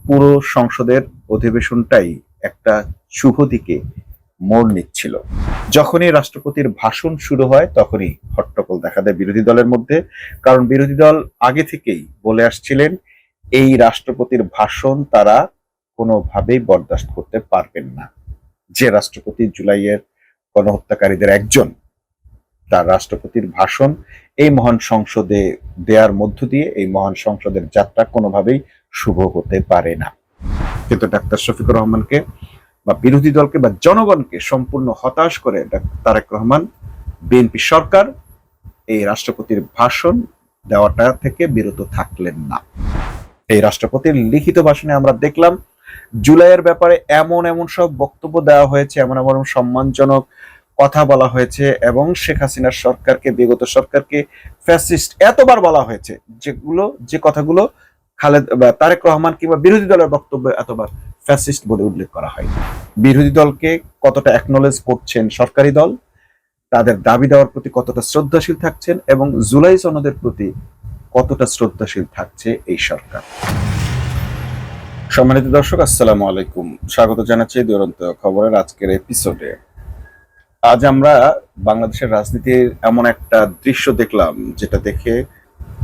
পুরো সংসদের অধিবেশনটাই একটা শুভ দিকে মোড় নিচ্ছিল। যখনই রাষ্ট্রপতির ভাষণ শুরু হয় তখনই হট্টগোল দেখা দেয় বিরোধী দলের মধ্যে। কারণ বিরোধী দল আগে থেকেই বলে আসছিলেন এই রাষ্ট্রপতির ভাষণ তারা কোনোভাবেই বরদাস্ত করতে পারবেন না। যে রাষ্ট্রপতি জুলাইয়ের গণহত্যাকারীদের একজন, তার রাষ্ট্রপতির ভাষণ এই মহান সংসদে দেওয়ার মধ্য দিয়ে এই মহান সংসদের যাত্রা কোনোভাবেই শুভ হতে পারে না। কিন্তু ডাক্তার শফিকুর রহমানকে বা বিরোধী দলকে বা জনগণকে সম্পূর্ণ হতাশ করে তারেক রহমান, বিএনপি সরকার এই রাষ্ট্রপতির ভাষণ দেওয়াটা থেকে বিরত থাকলেন না। এই রাষ্ট্রপতির লিখিত ভাষণে আমরা দেখলাম জুলাইয়ের ব্যাপারে এমন এমন সব বক্তব্য দেওয়া হয়েছে, এমন এমন সম্মানজনক কথা বলা হয়েছে এবং শেখ হাসিনার সরকারকে, বিগত সরকারকে ফ্যাসিস্ট এতবার বলা হয়েছে, যে কথাগুলো তারেক রহমান কিংবা বিরোধী দলের বক্তব্যে এতবার ফ্যাসিস্ট বলে উল্লেখ করা হয়। বিরোধী দলকে কতটা অ্যাকনোলেজ করছেন সরকারি দল, তাদের দাবি দেওয়ার প্রতি কতটা শ্রদ্ধাশীল থাকছেন এবং জুলাই সনদের প্রতি কতটা শ্রদ্ধাশীল থাকছে এই সরকার। সম্মানিত দর্শক, আসসালামু আলাইকুম, স্বাগত জানাচ্ছি দুরন্ত খবরের আজকের এপিসোডে। আজ আমরা বাংলাদেশের রাজনীতির এমন একটা দৃশ্য দেখলাম যেটা দেখে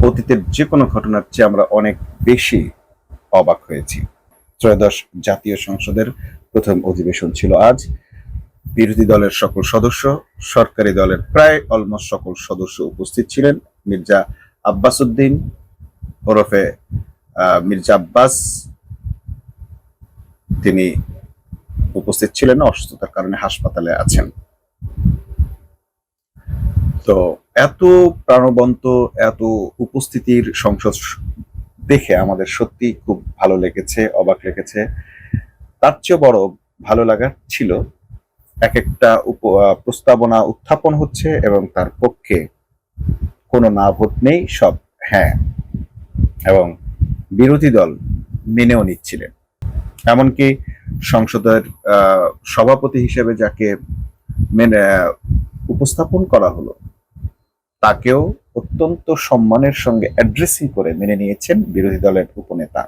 অতীতের যে কোনো ঘটনার চেয়ে আমরা অনেক বেশি অবাক হয়েছি। ত্রয়োদশ জাতীয় সংসদের প্রথম অধিবেশন ছিল আজ। বিরোধী দলের সকল সদস্য, সরকারি দলের প্রায় অলমোস্ট সকল সদস্য উপস্থিত ছিলেন। মির্জা আব্বাস উদ্দিন ওরফে মির্জা আব্বাস, তিনি উপস্থিত ছিলেন, অসুস্থতার কারণে হাসপাতালে আছেন। তো এত প্রাণবন্ত, এত উপস্থিতির সংসদ দেখে আমাদের সত্যি খুব ভালো লেগেছে, অবাক লেগেছে। তার চেয়ে বড় ভালো লাগা ছিল এক একটা প্রস্তাবনা উত্থাপন হচ্ছে এবং তার পক্ষে কোনো না ভোট নেই, সব হ্যাঁ, এবং বিরোধী দল মেনেও নিচ্ছিলেন। এমনকি সংসদের সভাপতি হিসেবে যাকে উপস্থাপন করা হলো তাকেও অত্যন্ত সম্মানের সঙ্গে অ্যাড্রেসিং করে মেনে নিয়েছেন বিরোধী দলের উপনেতা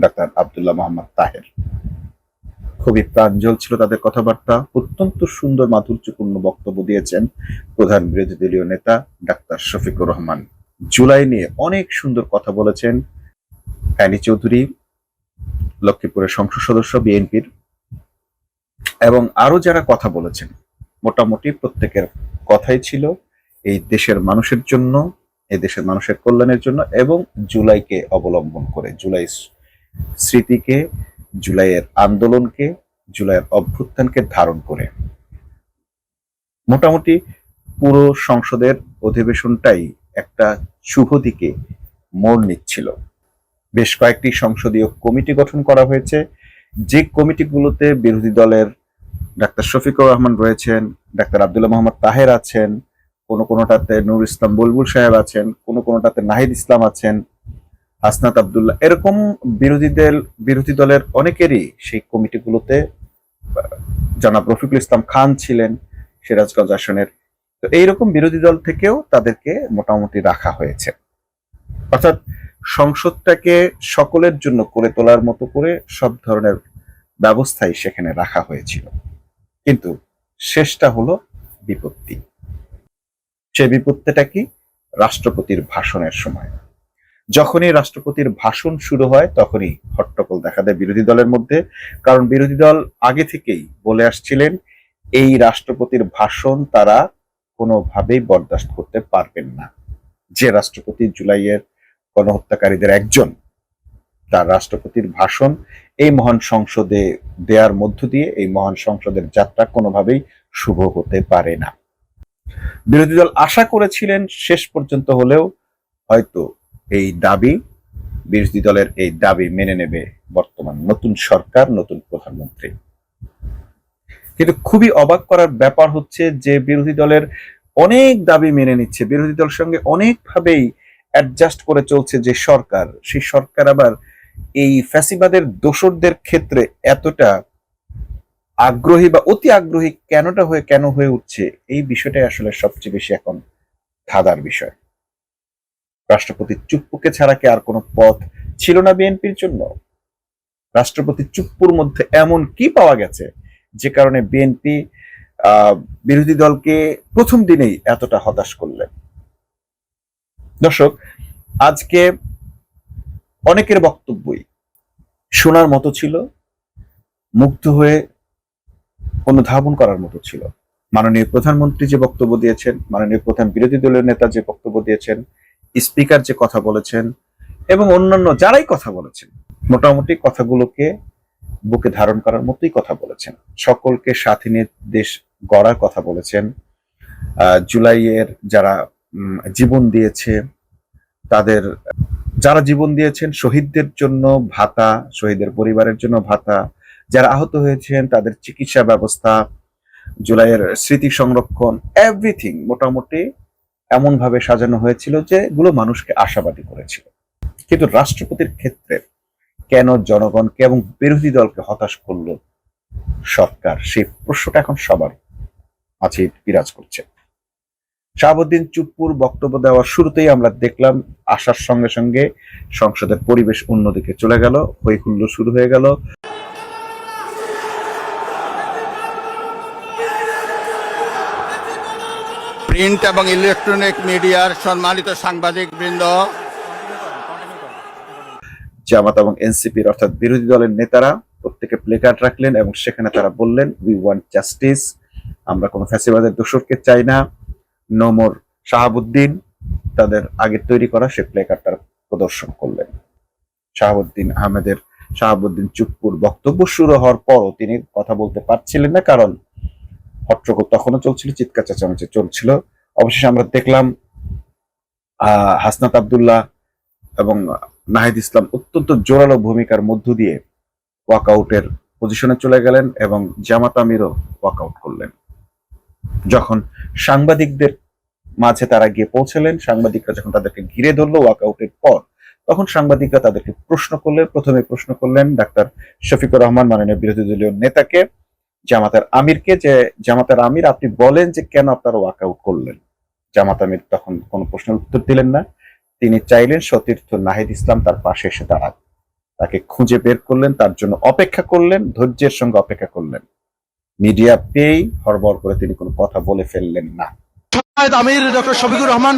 ডাক্তার আব্দুল্লাহ মোহাম্মদ তাহের। খুবই প্রাঞ্জল ছিল তাদের কথাবার্তা, অত্যন্ত সুন্দর মাধুর্যপূর্ণ বক্তব্য দিয়েছেন প্রধান বিরোধী দলীয় নেতা ডাক্তার শফিকুর রহমান। জুলাই নিয়ে অনেক সুন্দর কথা বলেছেন ফ্যানি চৌধুরী, লক্ষ্মীপুরের সংসদ সদস্য বিএনপির, এবং আরো যারা কথা বলেছেন। মোটামুটি প্রত্যেকের কথাই ছিল এই দেশের মানুষের জন্য, এই দেশের মানুষের কল্যাণের জন্য এবং জুলাইকে অবলম্বন করে, জুলাই স্মৃতিকে, জুলাইয়ের আন্দোলনকে, জুলাইয়ের অভ্যুত্থানকে ধারণ করে। মোটামুটি পুরো সংসদের অধিবেশনটাই একটা শুভ দিকে মোড় নিচ্ছিল। বেশ কয়েকটি সংসদীয় কমিটি গঠন করা হয়েছে, যে কমিটিগুলোতে বিরোধী দলের ডাক্তার শফিকুর রহমান রয়েছেন, ডাক্তার আব্দুল্লাহ মোহাম্মদ তাহের আছেন, কোনোটাতে নুর ইসলাম বুলবুল সাহেব আছেন, কোনোটাতে নাহিদ ইসলাম আছেন, হাসনাত আব্দুল্লাহ, এরকম বিরোধী দলের অনেকেরই সেই কমিটিগুলোতে, জনাব রফিকুল ইসলাম খান ছিলেন সিরাজগঞ্জ আসনের। তো এইরকম বিরোধী দল থেকেও তাদেরকে মোটামুটি রাখা হয়েছে, অর্থাৎ সংসদটাকে সকলের জন্য করে তোলার মতো করে সব ধরনের ব্যবস্থাই সেখানে রাখা হয়েছিল। কিন্তু শেষটা হলো বিপত্তি। সে বিপত্তিটা কি? রাষ্ট্রপতির ভাষণের সময় যখনই রাষ্ট্রপতির ভাষণ শুরু হয় তখনই হট্টগোল দেখা দেয় বিরোধী দলের মধ্যে। কারণ বিরোধী দল আগে থেকেই বলে আসছিলেন এই রাষ্ট্রপতির ভাষণ তারা কোনোভাবেই বরদাস্ত করতে পারবেন না। যে রাষ্ট্রপতি জুলাইয়ের গণহত্যাকারীদের একজন, তার রাষ্ট্রপতির ভাষণ এই মহান সংসদে দেওয়ার মধ্য দিয়ে এই মহান সংসদের যাত্রা কোনোভাবেই শুভ হতে পারে না। বিরোধী দল আশা করেছিলেন শেষ পর্যন্ত হলেও হয়তো বিরোধী দলের এই দাবি মেনে নেবে বর্তমান নতুন সরকার, নতুন প্রধানমন্ত্রী। কিন্তু খুবই অবাক করার ব্যাপার হচ্ছে যে বিরোধী দলের অনেক দাবি মেনে নিচ্ছে, বিরোধী দলের সঙ্গে অনেকভাবেই অ্যাডজাস্ট করে চলছে যে সরকার, সেই সরকার আবার এই ফ্যাসিবাদের দোসরদের ক্ষেত্রে এতটা আগ্রহী বা অতি আগ্রহী কেন হয়ে উঠছে, এই বিষয়টাই আসলে সবচেয়ে বেশি এখন ধাঁধার বিষয়। রাষ্ট্রপতি চুপ্পুকে ছাড়া কি আর কোনো পথ ছিল না বিএনপির জন্য? রাষ্ট্রপতি চুপ্পুর মধ্যে এমন কি পাওয়া গেছে যে কারণে বিএনপি বিরোধী দলকে প্রথম দিনেই এতটা হতাশ করলেন? দর্শক, আজকে অনেকের বক্তব্যই শোনার মতো ছিল, মুগ্ধ হয়ে অনুধাবন করার মতো ছিল। মাননীয় প্রধানমন্ত্রী যে বক্তব্য দিয়েছেন, মাননীয় প্রধান বিরোধী দলের নেতা যে বক্তব্য দিয়েছেন, স্পিকার যে কথা বলেছেন এবং অন্যান্য যারাই কথা বলেছেন, মোটামুটি কথাগুলোকে বুকে ধারণ করার মতোই কথা বলেছেন। সকলকে সাথে নিয়ে দেশ গড়ার কথা বলেছেন। জুলাইয়ের যারা জীবন দিয়েছে, তাদের যারা জীবন দিয়েছেন, শহীদদের জন্য ভাতা, শহীদের পরিবারের জন্য ভাতা, যারা আহত হয়েছেন তাদের চিকিৎসা ব্যবস্থা, জুলাইয়ের স্মৃতি সংরক্ষণ, এভরিথিং মোটামুটি এমন ভাবে সাজানো হয়েছিল যে এগুলো মানুষকে আশাবাদী করেছিল। কিন্তু রাষ্ট্রপতির ক্ষেত্রে কেন জনগণকে এবং বিরোধী দলকে হতাশ করলো সরকার, সেই প্রশ্নটা এখন সবার মাঝে বিরাজ করছে। শাহাবুদ্দিন চুপ্পুর বক্তব্য দেওয়ার শুরুতেই আমরা দেখলাম আসার সঙ্গে সঙ্গে সংসদের পরিবেশ অন্যদিকে চলে গেল, হই হুল্লোড় শুরু হয়ে গেল। প্রিন্ট এবং ইলেকট্রনিক মিডিয়ার সম্মানিত সাংবাদিক বৃন্দ, জামাত এবং এনসিপির অর্থাৎ বিরোধী দলের নেতারা প্রত্যেকে প্লেকার্ড রাখলেন এবং সেখানে তারা বললেন, উই ওয়ান্ট জাস্টিস, আমরা কোনো ফ্যাসিবাদের দোসরকে চাই না, নো মোর শাহাবুদ্দিন। তাদের আগের তৈরি করা সে প্লেকার্ড তারা প্রদর্শন করলেন। শাহাবুদ্দিন চুপ্পুর বক্তব্য শুরু হওয়ার পরও তিনি কথা বলতে পারছিলেন না, কারণ হট্টগোল তখনও চলছিল, চিৎকার চেঁচামেচি চলছিল। অবশেষে আমরা দেখলাম হাসনাত আব্দুল্লাহ এবং নাহিদ ইসলাম অত্যন্ত জোরালো ভূমিকার মধ্য দিয়ে ওয়াকআউটের পজিশনে চলে গেলেন এবং জামাত আমিরও ওয়াকআউট করলেন। যখন সাংবাদিকদের মাঝে তারা গিয়ে পৌঁছলেন, সাংবাদিকরা যখন তাদেরকে ঘিরে ধরলো ওয়াকআউটের পর, তখন সাংবাদিকরা তাদেরকে প্রশ্ন করলেন। প্রথমে প্রশ্ন করলেন ডাক্তার শফিকুর রহমান, মাননীয় বিরোধী দলীয় নেতাকে, জামাতের আমিরকে, যে জামাতের আমির আপনি বলেন যে কেন আপনারা ওয়াকআউট করলেন। জামাত আমির তখন কোনো প্রশ্নের উত্তর দিলেন না। তিনি চাইলেন সতীর্থ নাহিদ ইসলাম তার পাশে এসে দাঁড়ান, তাকে খুঁজে বের করলেন, তার জন্য অপেক্ষা করলেন, ধৈর্যের সঙ্গে অপেক্ষা করলেন। মিডিয়া পেয়েই হড়বড় করে তিনি কোনো কথা বলে ফেললেন না। আমির ডক্টর শফিকুর রহমান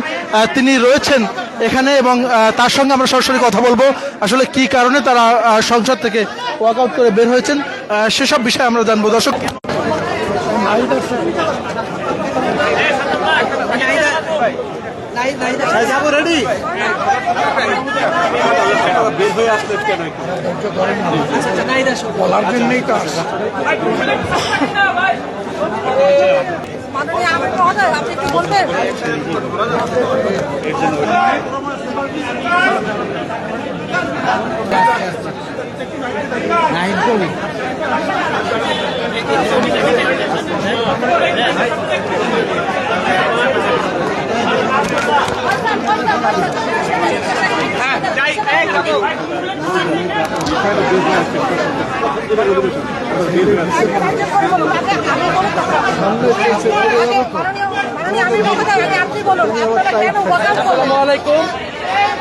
তিনি রয়েছেন এখানে এবং তার সঙ্গে আমরা সরাসরি কথা বলবো, আসলে কি কারণে তারা সংসদ থেকে ওয়াকআউট করে বের হয়েছেন সেসব বিষয়ে আমরা জানবো। দর্শক, আপনি কি বলবেন?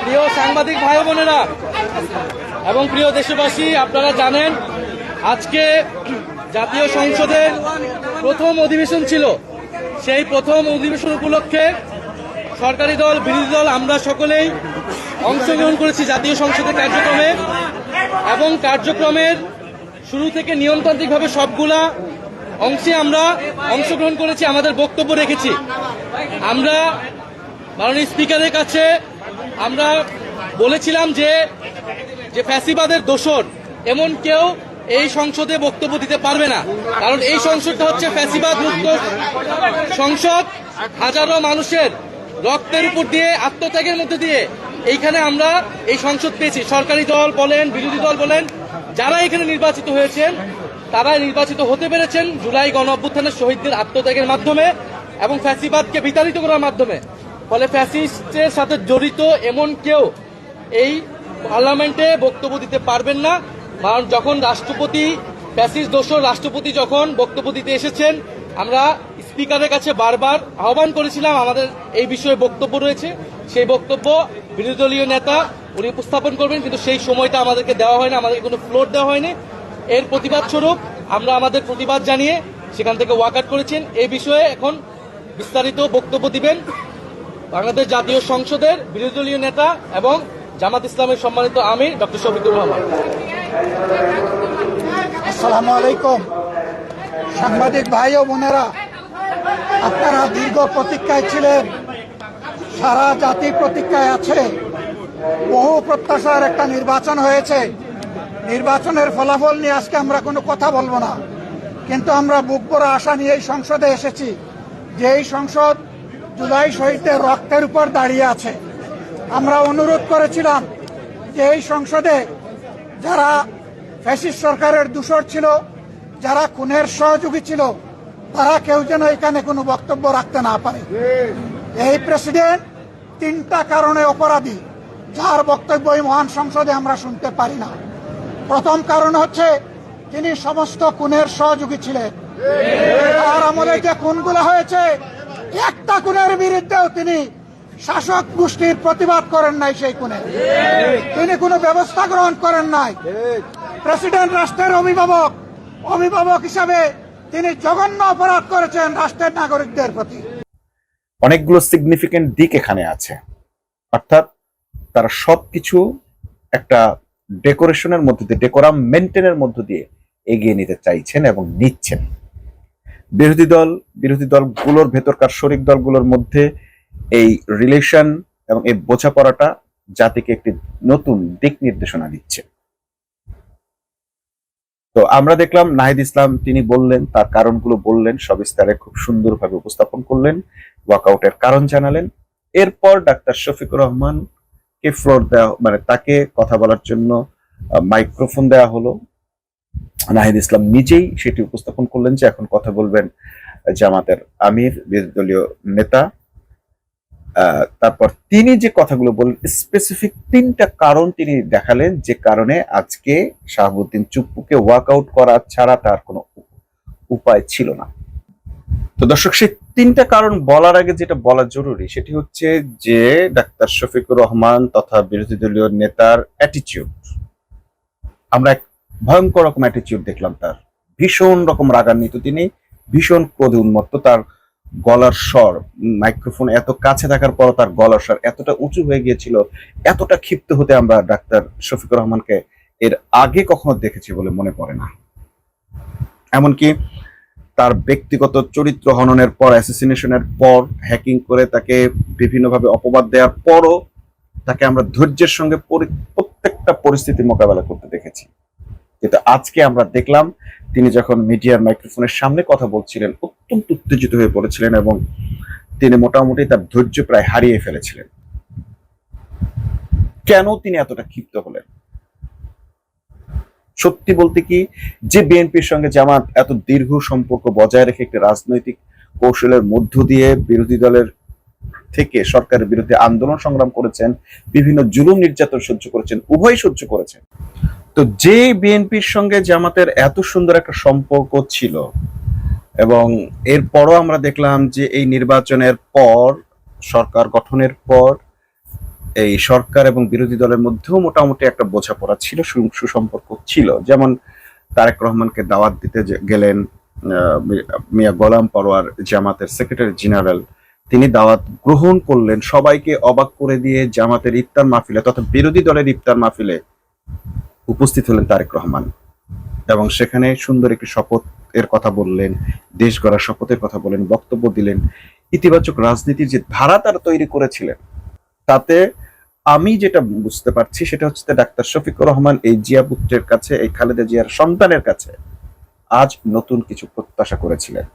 প্রিয় সাংবাদিক ভাই বোনেরা এবং প্রিয় দেশবাসী, আপনারা জানেন আজকে জাতীয় সংসদের প্রথম অধিবেশন ছিল। সেই প্রথম অধিবেশন উপলক্ষে সরকারি দল, বিরোধী দল আমরা সকলেই অংশগ্রহণ করেছি জাতীয় সংসদের কার্যক্রমে এবং কার্যক্রমের শুরু থেকে নিয়মতান্ত্রিকভাবে সবগুলা অংশে আমরা অংশগ্রহণ করেছি, আমাদের বক্তব্য রেখেছি। আমরা মাননীয় স্পিকারের কাছে আমরা বলেছিলাম যে ফ্যাসিবাদের দোসর এমন কেউ এই সংসদে বক্তব্য দিতে পারবে না, কারণ এই সংসদটা হচ্ছে ফ্যাসিবাদ মুক্ত সংসদ। হাজারো মানুষের রক্তের উপর দিয়ে, আত্মত্যাগের মধ্যে দিয়ে এইখানে আমরা এই সংসদ পেয়েছি। সরকারি দল বলেন, বিরোধী দল বলেন, যারা এখানে নির্বাচিত হয়েছেন তারা নির্বাচিত হতে পেরেছেন জুলাই গণ অভ্যুত্থানের শহীদদের আত্মত্যাগের মাধ্যমে এবং ফ্যাসিবাদকে বিতাড়িত করার মাধ্যমে। ফলে ফ্যাসিস্টের সাথে জড়িত এমন কেউ এই পার্লামেন্টে বক্তব্য দিতে পারবেন না। কারণ যখন রাষ্ট্রপতি, ফ্যাসিস্ট দোসর রাষ্ট্রপতি যখন বক্তব্য দিতে এসেছেন, আমরা স্পিকারের কাছে বারবার আহ্বান করেছিলাম আমাদের এই বিষয়ে বক্তব্য রয়েছে, সেই বক্তব্য বিরোধী দলীয় নেতা উনি উপস্থাপন করবেন, কিন্তু সেই সময়টা আমাদেরকে দেওয়া হয়নি, আমাদেরকে কোনো ফ্লোর দেওয়া হয়নি। এর প্রতিবাদ স্বরূপ আমরা আমাদের প্রতিবাদ জানিয়ে সেখান থেকে ওয়াকআউট করেছেন। এই বিষয়ে এখন বিস্তারিত বক্তব্য দিবেন বাংলাদেশ জাতীয় সংসদের বিরোধী দলীয় নেতা এবং জামাত ইসলামের সম্মানিত আমির ডক্টর শফিকুর রহমান। আসসালামু আলাইকুম। সাংবাদিক ভাই ও বোনেরা, আপনারা দীর্ঘ প্রতীক্ষায় ছিলেন, সারা জাতি প্রতীক্ষায় আছে। বহু প্রত্যাশার একটা নির্বাচন হয়েছে। নির্বাচনের ফলাফল নিয়ে আজকে আমরা কোনো কথা বলবো না, কিন্তু আমরা বুক ভরা আশা নিয়ে এই সংসদে এসেছি যে এই সংসদ জুলাই শহীদদের রক্তের উপর দাঁড়িয়ে আছে। আমরা অনুরোধ করেছিলাম যে এই সংসদে যারা ফ্যাসিস্ট সরকারের দূষর ছিল, যারা খুনের সহযোগী ছিল, তারা কেউ যেন এখানে কোনো বক্তব্য রাখতে না পারে। এই প্রেসিডেন্ট 3টা কারণে অপরাধী, যার বক্তব্য এই মহান সংসদে আমরা শুনতে পারি না। প্রথম কারণ হচ্ছে তিনি সমস্ত খুনের সহযোগী ছিলেন। আর আমলে যে খুনগুলো হয়েছে, একটা খুনের বিরুদ্ধেও তিনি শাসক গোষ্ঠীর প্রতিবাদ করেন নাই, সেই খুনে তিনি কোনো ব্যবস্থা গ্রহণ করেন নাই। প্রেসিডেন্ট রাষ্ট্রের অভিভাবক হিসাবে তিনি জঘন্য অপরাধ করেছেন রাষ্ট্রের নাগরিকদের প্রতি। অনেকগুলো সিগনিফিকেন্ট দিক এখানে আছে, অর্থাৎ তারা সবকিছু একটা ডেকোরেশনের মধ্য দিয়ে, ডেকোরাম মেনটেনের মধ্য দিয়ে এগিয়ে নিতে চাইছেন এবং নিচ্ছেন। বিরোধী দলগুলোর ভেতরকার শরিক দলগুলোর মধ্যে এই রিলেশন এবং এই বোঝাপড়াটা জাতিকে একটি নতুন দিক নির্দেশনা দিচ্ছে। তো আমরা দেখলাম নাহিদ ইসলাম তিনি বললেন, তার কারণগুলো বললেন, সবিস্তারে খুব সুন্দরভাবে উপস্থাপন করলেন, ওয়াকআউটের কারণ জানালেন। এরপর ডাক্তার শফিকুর রহমানকে ফ্লোর দেওয়া, মানে তাকে কথা বলার জন্য মাইক্রোফোন দেওয়া হলো। নাহিদ ইসলাম নিজেই সেটি উপস্থাপন করলেন যে এখন কথা বলবেন জামাতের আমির, বিরোধী দলীয় নেতা। তারপর তিনি যে কথাগুলো বললেন, স্পেসিফিক 3টা কারণ তিনি দেখালেন, যে কারণে আজকে শাহাবুদ্দিন চুপ্পুকে ওয়াকআউট করা ছাড়া তার কোনো উপায় ছিল না। তো দর্শক, সেই 3টা কারণ বলার আগে যেটা বলা জরুরি সেটি হচ্ছে যে ডাক্তার শফিকুর রহমান তথা বিরোধী দলীয় নেতার অ্যাটিটিউড, আমরা এক ভয়ঙ্কর রকম অ্যাটিটিউড দেখলাম তার। ভীষণ রকম রাগান্বিত তিনি, ভীষণ ক্রোধে উন্মত্ত। তার গলার স্বর, মাইক্রোফোন এত কাছে থাকার পর তার গলার স্বর এতটা উঁচু হয়ে গিয়েছিল, এতটা ক্ষিপ্ত হতে আমরা ডাক্তার শফিকুর রহমানকে এর আগে কখনো দেখেছি বলে মনে পড়ে না। এমনকি তার ব্যক্তিগত চরিত্র হননের পর, অ্যাসাসিনেশনের পর, হ্যাকিং করে তাকে বিভিন্নভাবে অপবাদ দেওয়ার পরও তাকে আমরা ধৈর্যের সঙ্গে প্রত্যেকটা পরিস্থিতি মোকাবেলা করতে দেখেছি। কিন্তু আজকে আমরা দেখলাম তিনি যখন মিডিয়ার মাইক্রোফোনের সামনে কথা বলছিলেন, অত্যন্ত উত্তেজিত হয়ে পড়েছিলেন এবং তিনি মোটামুটি তার ধৈর্য প্রায় হারিয়ে ফেলেছিলেন। কেন তিনি এতটা ক্ষিপ্ত হলেন? সত্যি বলতে কি, যে বিএনপির সঙ্গে জামাত এত দীর্ঘ সম্পর্ক বজায় রেখে একটি রাজনৈতিক কৌশলের মধ্য দিয়ে বিরোধী দলের থেকে সরকারের বিরুদ্ধে আন্দোলন সংগ্রাম করেছেন, বিভিন্ন জুলুম নির্যাতন সহ্য করেছেন, উভয় সহ্য করেছেন। তো যে বিএনপির সঙ্গে জামাতের এত সুন্দর একটা সম্পর্ক ছিল, এবং এরপরও আমরা দেখলাম যে এই নির্বাচনের পর, সরকার গঠনের পর এই সরকার এবং বিরোধী দলের মধ্যেও মোটামুটি একটা বোঝাপড়া ছিল, সুসম্পর্ক ছিল। যেমন তারেক রহমানকে দাওয়াত দিতে গেলেন মিয়া গোলাম পরোয়ার, জামাতের সেক্রেটারি জেনারেল, তিনি দাওয়াত গ্রহণ করলেন, সবাইকে অবাক করে দিয়ে জামাতের ইফতার মাহফিলে তথা বিরোধী দলের ইফতার মাহফিলে উপস্থিত হলেন তারেক রহমান, এবং সেখানে সুন্দর একটি শপথের কথা বললেন, দেশ গড়ার শপথের কথা বলেন, বক্তব্য দিলেন। ইতিবাচক রাজনীতির যে ধারা তারা তৈরি করেছিলেন, তাতে আমি যেটা বুঝতে পারছি সেটা হচ্ছে ডাক্তার শফিকুর রহমান এই জিয়া পুত্রের কাছে, এই খালেদা জিয়ার সন্তানের কাছে আজ নতুন কিছু প্রত্যাশা করেছিলেন।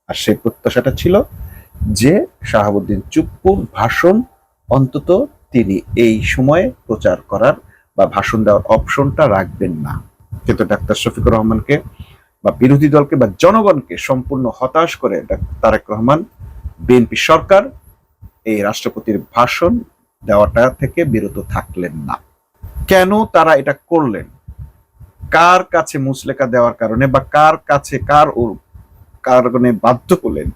আর সেই প্রত্যাশাটা ছিল যে শাহাবুদ্দিন চুপ্পুর ভাষণ অন্তত তিনি এই সময়ে প্রচার করার বা ভাষণ দেওয়ার অপশনটা রাখবেন না। কিন্তু ডাক্তার শফিকুর রহমানকে বা বিরোধী দলকে বা জনগণকে সম্পূর্ণ হতাশ করে তারেক রহমান, বিএনপি সরকার এই রাষ্ট্রপতির ভাষণ দেওয়াটা থেকে বিরত থাকলেন না। কেন তারা এটা করলেন? কার কাছে মুচলেকা দেওয়ার কারণে বা কার কাছে কারণে বাধ্য হলেন,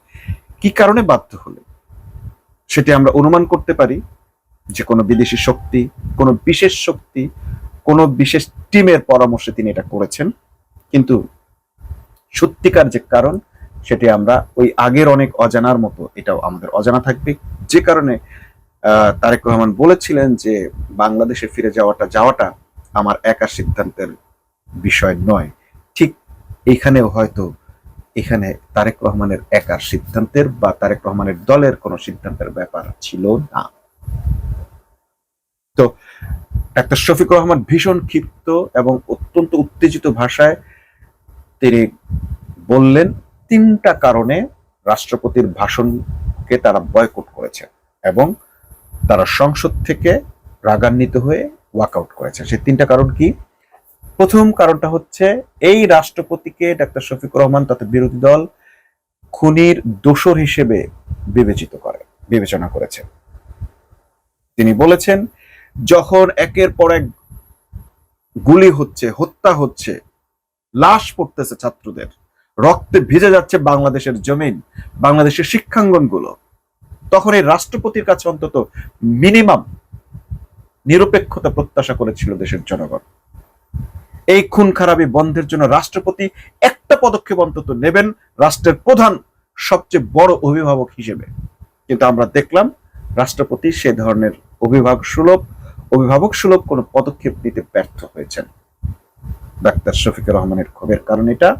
কি কারণে বাধ্য হলেন সেটি আমরা অনুমান করতে পারি। যে কোনো বিদেশি শক্তি, কোনো বিশেষ শক্তি, কোনো বিশেষ টিমের পরামর্শে তিনি এটা করেছেন, কিন্তু সত্যিকার যে কারণ সেটি আমরা ওই আগের অনেক অজানার মতো এটাও আমাদের অজানা থাকবে। যে কারণে তারেক রহমান বলেছিলেন যে বাংলাদেশে ফিরে যাওয়াটা আমার একার সিদ্ধান্তের বিষয় নয়। ঠিক এখানে তারেক রহমানের একার সিদ্ধান্তের বা তারেক রহমানের দলের কোনো সিদ্ধান্তের ব্যাপার ছিল না। তো ডাক্তার শফিকুর রহমান ভীষণ ক্ষিপ্ত এবং অত্যন্ত উত্তেজিত ভাষায় তিনি বললেন 3টা কারণে রাষ্ট্রপতির ভাষণকে তারা বয়কট করেছে এবং তারা সংসদ থেকে রাগান্বিত হয়ে ওয়াকআউট করেছে। সেই 3টা কারণ কি? প্রথম কারণটা হচ্ছে এই রাষ্ট্রপতিকে ডাক্তার শফিকুর রহমান তথা বিরোধী দল খুনির দোষর হিসেবে বিবেচনা করেছে। তিনি বলেছেন যখন একের পর এক গুলি হচ্ছে, হত্যা হচ্ছে, লাশ পড়তেছে, ছাত্রদের রক্তে ভিজে যাচ্ছে বাংলাদেশের জমিন, বাংলাদেশের শিক্ষাঙ্গনগুলো, তখন এই রাষ্ট্রপতির কাছে অন্তত মিনিমাম নিরপেক্ষতা প্রত্যাশা করেছিল দেশের জনগণ। এই খুন খারাপি বন্ধের জন্য রাষ্ট্রপতি একটা পদক্ষেপ অন্তত নেবেন রাষ্ট্রের প্রধান সবচেয়ে বড় অভিভাবক হিসেবে, কিন্তু আমরা দেখলাম রাষ্ট্রপতি সে ধরনের অভিভাবক সুলভ কোনো পদক্ষেপ নিতে ব্যর্থ হয়েছেন। ডাক্তার শফিকুর রহমানের ক্ষোভের কারণ এটা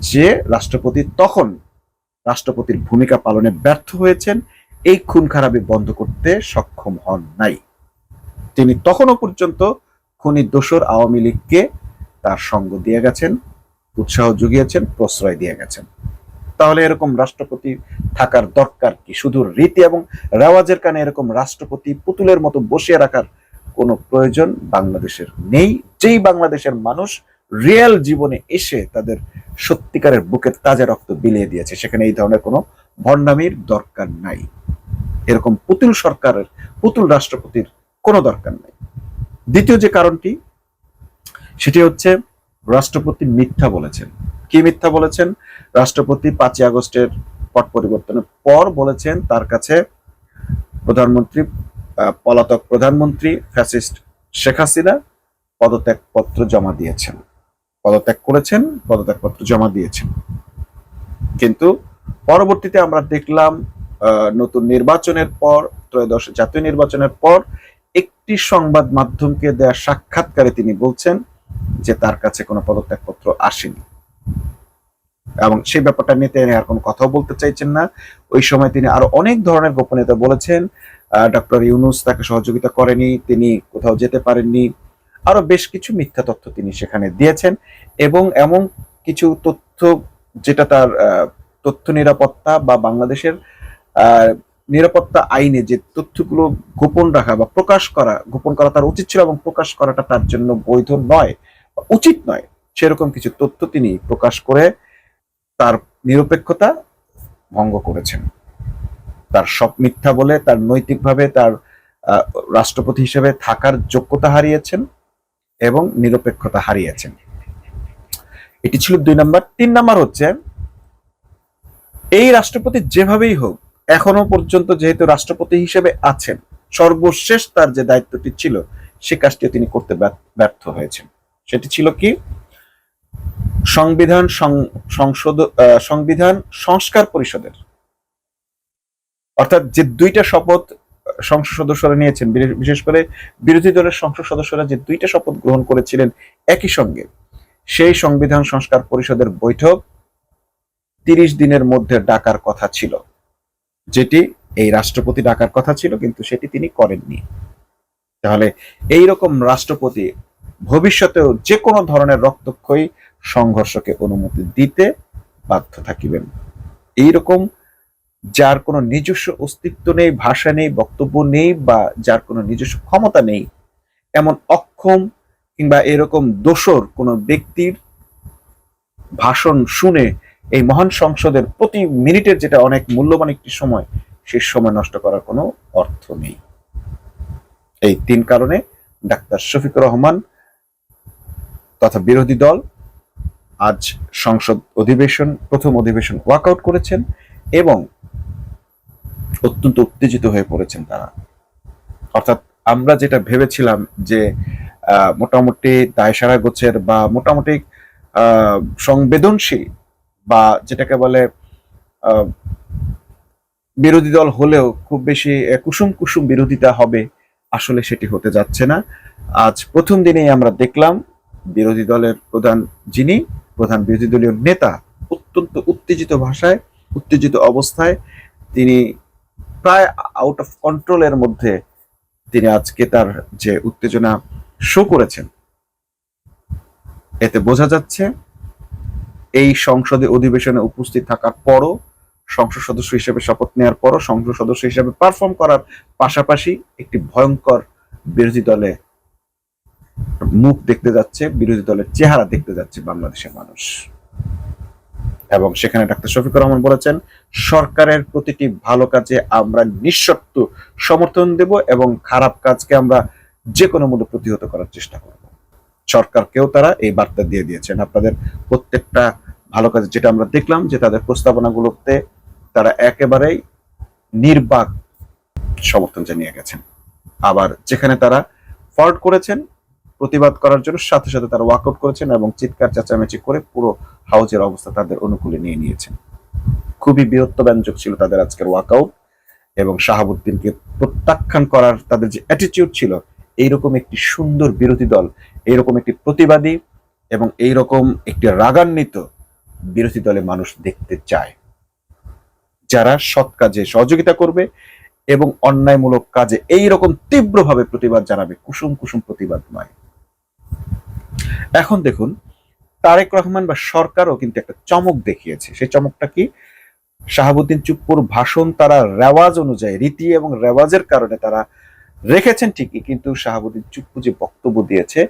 যে রাষ্ট্রপতি তখন রাষ্ট্রপতির ভূমিকা পালনে ব্যর্থ হয়েছেন, এই খুন খারাপি বন্ধ করতে সক্ষম হন নাই। তিনি তখনও পর্যন্ত খুনি দোসর আওয়ামী লীগকে তার সঙ্গ দিয়ে গেছেন, উৎসাহ জুগিয়েছেন, প্রশ্রয় দিয়ে গেছেন। তাহলে এরকম রাষ্ট্রপতি থাকার দরকার কি? শুধু রীতি এবং রেওয়াজের কানে এরকম রাষ্ট্রপতি পুতুলের মতো বসিয়ে রাখার কোনো প্রয়োজন বাংলাদেশের নেই। যেই বাংলাদেশের মানুষ রিয়েল জীবনে এসে তাদের সত্যিকারের বুকের তাজা রক্ত বিলিয়ে দিয়েছে, সেখানে এই ধরনের কোনো ভণ্ডামির দরকার নাই। এরকম পুতুল রাষ্ট্রপতির কোনো দরকার নাই। দ্বিতীয় যে কারণটি সেটি হচ্ছে রাষ্ট্রপতি মিথ্যা বলেছেন। কি মিথ্যা বলেছেন? রাষ্ট্রপতি 5ই আগস্টের পট পরিবর্তনের পর বলেছেন তার কাছে পলাতক প্রধানমন্ত্রী ফ্যাসিস্ট শেখ হাসিনা পদত্যাগপত্র জমা দিয়েছেন, পদত্যাগপত্র জমা দিয়েছেন। কিন্তু পরবর্তীতে আমরা দেখলাম নতুন নির্বাচনের পর, ত্রয়োদশ জাতীয় নির্বাচনের পর একটি সংবাদ মাধ্যমকে দেয়া সাক্ষাৎকারে তিনি বলছেন যে তার কাছে কোনো পদত্যাগপত্র আসেনি এবং সেই ব্যাপারটা নিয়ে তিনি আর কোনো কথাও বলতে চাইছেন না। ওই সময় তিনি আরো অনেক ধরনের গোপনীয়তা বলেছেন। ডক্টর ইউনূস তাকে সহযোগিতা করেনি, তিনি কোথাও যেতে পারেননি, আরো বেশ কিছু মিথ্যা তথ্য তিনি সেখানে দিয়েছেন এবং এমন কিছু তথ্য যেটা তার তথ্য নিরাপত্তা বা বাংলাদেশের নিরাপত্তা আইনে যে তথ্যগুলো গোপন রাখা বা গোপন করা তার উচিত ছিল এবং প্রকাশ করাটা তার জন্য বৈধ নয়, উচিত নয়, সেরকম কিছু তথ্য তিনি প্রকাশ করে তার নিরপেক্ষতা ভঙ্গ করেছেন। তার সব মিথ্যা বলে তার নৈতিকভাবে তার রাষ্ট্রপতি হিসেবে থাকার যোগ্যতা হারিয়েছেন এবং নিরপেক্ষতা হারিয়েছেন। এটি ছিল 2 নম্বর। 3 নম্বর হচ্ছে এই রাষ্ট্রপতি যেভাবেই হোক এখনো পর্যন্ত যেহেতু রাষ্ট্রপতি হিসেবে আছেন, সর্বশেষ তার যে দায়িত্বটি ছিল সে কাজটিও তিনি করতে ব্যর্থ হয়েছেন। সেটি ছিল কি? সংবিধান সংস্কার পরিষদের, অর্থাৎ যে 2টা শপথ সংসদ সদস্যরা নিয়েছেন, বিশেষ করে বিরোধী দলের সংসদ সদস্যরা যে 2টা শপথ গ্রহণ করেছিলেন একই সঙ্গে, সেই সংবিধান সংস্কার পরিষদের বৈঠক 30 দিনের মধ্যে ডাকার কথা ছিল, যেটি এই রাষ্ট্রপতি ডাকার কথা ছিল, কিন্তু সেটি তিনি করেননি। তাহলে এইরকম রাষ্ট্রপতি ভবিষ্যতেও যে কোনো ধরনের রক্তক্ষয়ী সংঘর্ষকে অনুমতি দিতে বাধ্য থাকিবেন। এইরকম যার কোনো নিজস্ব অস্তিত্ব নেই, ভাষা নেই, বক্তব্য নেই বা যার কোনো নিজস্ব ক্ষমতা নেই, এমন অক্ষম কিংবা এরকম দোসর কোনো ব্যক্তির ভাষণ শুনে এই মহান সংসদের প্রতি মিনিটের যেটা অনেক মূল্যবান একটি সময়, সেই সময় নষ্ট করার কোনো অর্থ নেই। এই 3 কারণে ডাক্তার শফিকুর রহমান তথা বিরোধী দল আজ প্রথম অধিবেশন ওয়াকআউট করেছেন এবং অত্যন্ত উত্তেজিত হয়ে পড়েছেন তারা। অর্থাৎ আমরা যেটা ভেবেছিলাম যে মোটামুটি দায়সারা গোছের বা মোটামুটি সংবেদনশীল বা যেটাকে বলে বিরোধী দল হলেও খুব বেশি কুসুম কুসুম বিরোধিতা হবে, আসলে সেটি হতে যাচ্ছে না। আজ প্রথম দিনেই আমরা দেখলাম বিরোধী দলের প্রধান বিরোধী দলীয় নেতা অত্যন্ত উত্তেজিত ভাষায়, উত্তেজিত অবস্থায়, তিনি প্রায় আউট অফ কন্ট্রোলের মধ্যে তিনি আজকে তার যে উত্তেজনা শো করেছেন, এতে বোঝা যাচ্ছে এই সংসদে অধিবেশনে উপস্থিত থাকার পরও, সংসদ সদস্য হিসেবে শপথ নেওয়ার পরও, সংসদ সদস্য হিসেবে পারফর্ম করার পাশাপাশি একটি ভয়ঙ্কর বিরোধী দলে মুখ দেখতে যাচ্ছে, বিরোধী দলের চেহারা দেখতে যাচ্ছে বাংলাদেশের মানুষ। এবং সেখানে ডাক্তার শফিকুর রহমান বলেছেন, সরকারের প্রতিটি ভালো কাজে আমরা নিঃশর্ত সমর্থন দেব এবং খারাপ কাজকে আমরা যে কোনো মূল্যে প্রতিহত করার চেষ্টা করব। সরকারকেও তারা এই বার্তা দিয়ে দিয়েছেন। আপনাদের প্রত্যেকটা ভালো কাজে যেটা আমরা দেখলাম যে তাদের প্রস্তাবনাগুলোতে তারা একেবারেই নির্বাক সমর্থন জানিয়ে গেছেন। আবার যেখানে তারা ফল্ট করেছেন, প্রতিবাদ করার জন্য সাথে সাথে তারা ওয়াকআউট করেছেন এবং চিৎকার চেঁচামেচি করে পুরো হাউজের অবস্থা তাদের অনুকূলে নিয়ে নিয়েছেন। খুবই বীরত্বব্যঞ্জক ছিল তাদের আজকের ওয়াকআউট এবং শাহাবুদ্দিনকে প্রত্যাখ্যান করার তাদের যে অ্যাটিটিউড ছিল, এইরকম একটি সুন্দর বিরোধী দল, এইরকম একটি প্রতিবাদী এবং এইরকম একটি রাগান্বিত বিরোধী দলে মানুষ দেখতে চায়, যারা সৎ কাজে সহযোগিতা করবে এবং অন্যায়মূলক কাজে এইরকম তীব্রভাবে প্রতিবাদ জানাবে, কুসুম কুসুম প্রতিবাদ নয়। এখন দেখুন, তারেক রহমান বা সরকারও কিন্তু একটা চমক দেখিয়েছে। সেই চমকটা কি? শাহাবুদ্দিন চুপ্পুর ভাষণ তারা রেওয়াজ অনুযায়ী, রীতি এবং রেওয়াজের কারণে তারা রেখেছেন ঠিকই, কিন্তু শাহাবুদ্দিন চুপ্পু যে বক্তব্য দিয়েছে,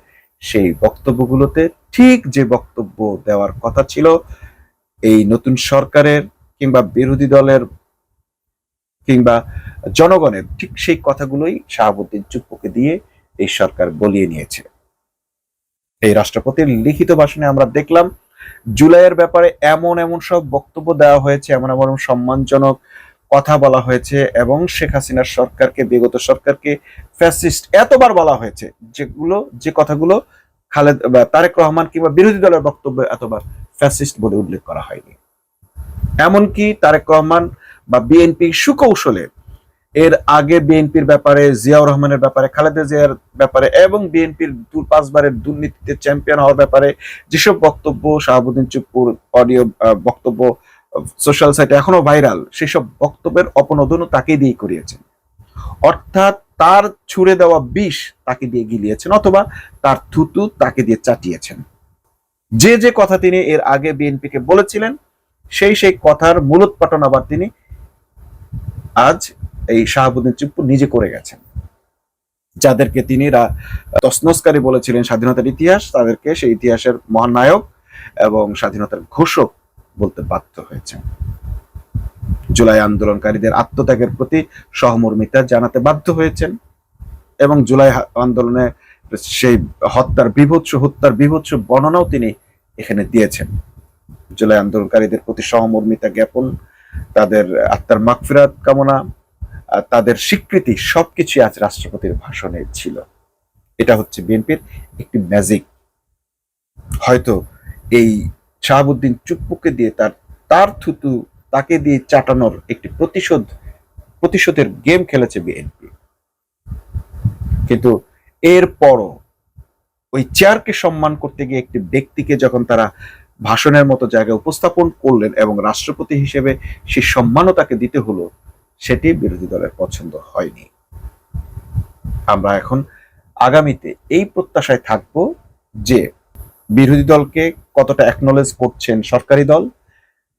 সেই বক্তব্যগুলোতে ঠিক যে বক্তব্য দেওয়ার কথা ছিল এই নতুন সরকারের কিংবা বিরোধী দলের কিংবা জনগণের, ঠিক সেই কথাগুলোই শাহাবুদ্দিন চুপ্পুকে দিয়ে এই সরকার বলিয়ে নিয়েছে। এই রাষ্ট্রপতির লিখিত ভাষণে আমরা দেখলাম জুলাইয়ের ব্যাপারে এমন এমন সব বক্তব্য দেওয়া হয়েছে, এমন এমন সম্মানজনক কথা বলা হয়েছে এবং শেখ হাসিনার সরকারকে, বিগত সরকারকে ফ্যাসিস্ট এতবার বলা হয়েছে, যে কথাগুলো তারেক রহমান কিংবা বিরোধী দলের বক্তব্যে এতবার ফ্যাসিস্ট বলে উল্লেখ করা হয়নি। এমনকি তারেক রহমান বা বিএনপি সুকৌশলে এর আগে বিএনপির ব্যাপারে, জিয়াউর রহমানের ব্যাপারে, খালেদা জিয়ার ব্যাপারে এবং বিএনপির 5 বারের দুর্নীতিতে চ্যাম্পিয়ন হওয়ার ব্যাপারে যেসব বক্তব্য, শাহাবুদ্দিন চুপ্পুর অডিও বক্তব্য সোশ্যাল সাইটে এখনো ভাইরাল, সেসব বক্তব্যের অপনোদনও তাকে দিয়ে করিয়েছেন। অর্থাৎ তার ছুড়ে দেওয়া বিষ তাকে দিয়ে গিলিয়েছেন অথবা তার থুতু তাকে দিয়ে চাটিয়েছেন। যে কথা তিনি এর আগে বিএনপিকে বলেছিলেন, সেই কথার মূলোৎপাটন আবার তিনি আজ এই শাহাবুদ্দিন চুপ্পু নিজে করে গেছেন। যাদেরকে তিনি তসনসকারী বলেছিলেন স্বাধীনতার ইতিহাস, তাদেরকে সেই ইতিহাসের মহানায়ক এবং স্বাধীনতার ঘোষক বলতে বাধ্য হয়েছে। জুলাই আন্দোলনকারীদের আত্মত্যাগের প্রতি সহমর্মিতা জানাতে বাধ্য হয়েছেন এবং জুলাই আন্দোলনে সেই হত্যার বিভৎস বর্ণনাও তিনি এখানে দিয়েছেন। জুলাই আন্দোলনকারীদের প্রতি সহমর্মিতা জ্ঞাপন, তাদের আত্মার মাগফিরাত কামনা, তাদের স্বীকৃতি সবকিছু আজ রাষ্ট্রপতির ভাষণে ছিল। এটা হচ্ছে বিএনপির একটি ম্যাজিক। হয়তো এই শাহাবুদ্দিন চুপ্পুকে দিয়ে তার থুতু তাকে দিয়ে চাটানোর একটি প্রতিশোধের গেম খেলেছে বিএনপি। কিন্তু এরপরও ওই চেয়ারকে সম্মান করতে গিয়ে একটি ব্যক্তিকে যখন তারা ভাষণের মতো জায়গায় উপস্থাপন করলেন এবং রাষ্ট্রপতি হিসেবে সেই সম্মানও তাকে দিতে হলো, সেটি বিরোধী দলের পছন্দ হয়নি। আমরা এখন আগামীতে এই প্রত্যাশায় থাকব যে বিরোধী দলকে কতটা অ্যাকনলেজ করছেন সরকারি দল,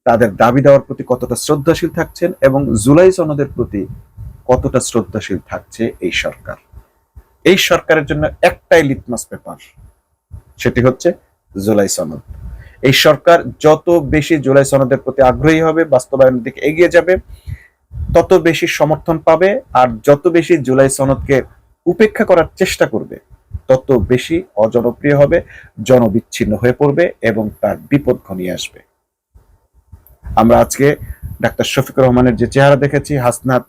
তাদের দাবি দেওয়ার প্রতি কতটা শ্রদ্ধাশীল থাকছেন এবং জুলাই সনদের প্রতি কতটা শ্রদ্ধাশীল থাকছে এই সরকার। এই সরকারের জন্য একটাই লিটমাস পেপার, সেটি হচ্ছে জুলাই সনদ। এই সরকার যত বেশি জুলাই সনদের প্রতি আগ্রহী হবে, বাস্তবায়নের দিকে এগিয়ে যাবে, তত বেশি সমর্থন পাবে। আর যত বেশি জুলাই সনদকে উপেক্ষা করার চেষ্টা করবে, তত বেশি অজনপ্রিয় হবে, জনবিচ্ছিন্ন হয়ে পড়বে এবং তার বিপদ ঘনিয়ে আসবে। আমরা আজকে ডাক্তার শফিকুর রহমানের যে চেহারা দেখেছি, হাসনাত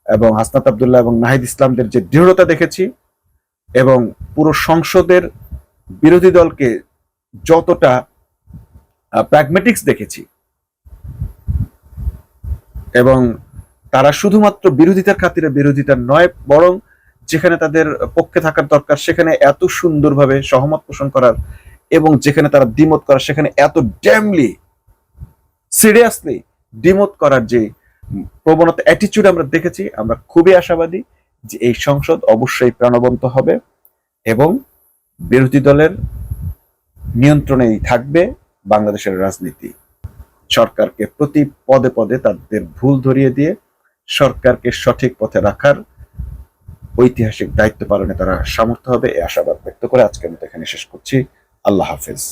এবং হাসনাত আব্দুল্লাহ এবং নাহিদ ইসলামদের যে দৃঢ়তা দেখেছি এবং পুরো সংসদের বিরোধী দলকে যতটা প্র্যাগমেটিক্স দেখেছি এবং তারা শুধুমাত্র বিরোধিতার খাতিরে বিরোধিতা নয়, বরং যেখানে তাদের পক্ষে থাকার দরকার সেখানে এত সুন্দরভাবে সহমত পোষণ করার এবং যেখানে তারা দ্বিমত করার সেখানে এত ড্যামলি সিরিয়াসলি দ্বিমত করার যে প্রবণতা, অ্যাটিটিউড আমরা দেখেছি, আমরা খুবই আশাবাদী যে এই সংসদ অবশ্যই প্রাণবন্ত হবে এবং বিরোধী দলের নিয়ন্ত্রণেই থাকবে বাংলাদেশের রাজনীতি। সরকারকে প্রতি পদে পদে তাদের ভুল ধরিয়ে দিয়ে সরকারকে সঠিক পথে রাখার ঐতিহাসিক দায়িত্ব পালনে তারা সামর্থ্য হবে, এই আশাবাদ ব্যক্ত করে আজকের মতো এখানে শেষ করছি। আল্লাহ হাফেজ।